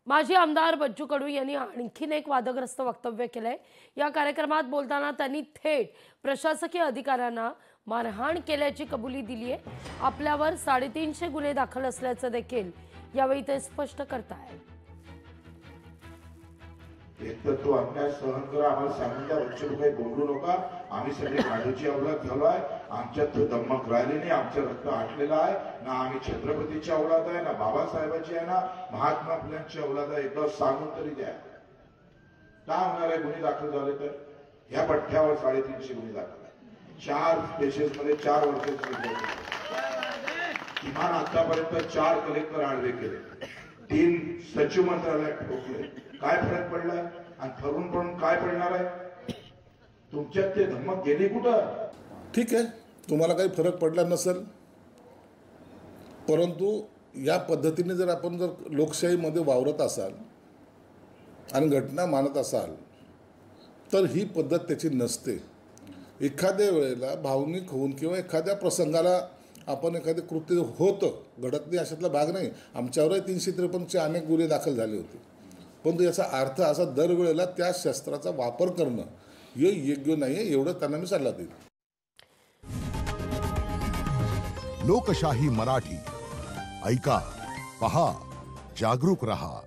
माजी आमदार बच्चू कडू यांनी आणखीन एक वादग्रस्त वक्तव्य केलंय। या कार्यक्रमात बोलताना त्यांनी थेट प्रशासकीय अधिकाऱ्यांना मारहाण केल्याची कबुली दिली आहे। आपल्यावर 350 गुन्हे दाखल असल्याचं देखील यावेळी ते स्पष्ट करतायत। एक तर तो अन्याय सहन करा, आम्हाला सांगून द्या, बच्चू काही बोलू नका, आम्ही सगळे काढूची अवलाद झालोय, आमच्यात धम्मक राहिली नाही, आमचं रक्त आटलेलं आहे ना, आम्ही छत्रपतीची अवलाद आहे ना, बाबासाहेबांची आहे ना, महात्मा फुल्यांची अवलाद आहे। एकदा सांगून तरी द्या, काय होणार आहे गुन्हे दाखल झाले तर? ह्या पठ्ठ्यावर 350 गुन्हे दाखल आहे, 4 केसेस मध्ये 4 वर्षाचे, किमान आतापर्यंत 4 कलेक्टर आडवे केले, 3 सचिव मंत्रालयात ठोकले। काय फरक पडलाय आणि ठरून पण काय पडणार आहे? तुमच्यात ते धमक गेली कुठं? ठीक आहे, तुम्हाला काही फरक पडला नसेल, परंतु या पद्धतीने जर आपण लोकशाहीमध्ये वावरत असाल आणि घटना मानत असाल तर ही पद्धत त्याची नसते। एखाद्या वेळेला भावनिक होऊन किंवा एखाद्या प्रसंगाला आपण एखादे कृत्य होतं, घडत नाही अशातला भाग नाही। आमच्यावरही 353चे अनेक गुन्हे दाखल झाले होते, परंतु याचा अर्थ असा दरवेळेला त्या शस्त्राचा वापर करणं हे योग्य नाही आहे, एवढं त्यांना मी सल्ला देईन। लोकशाही मराठी ऐका, पहा, जागरूक रहा।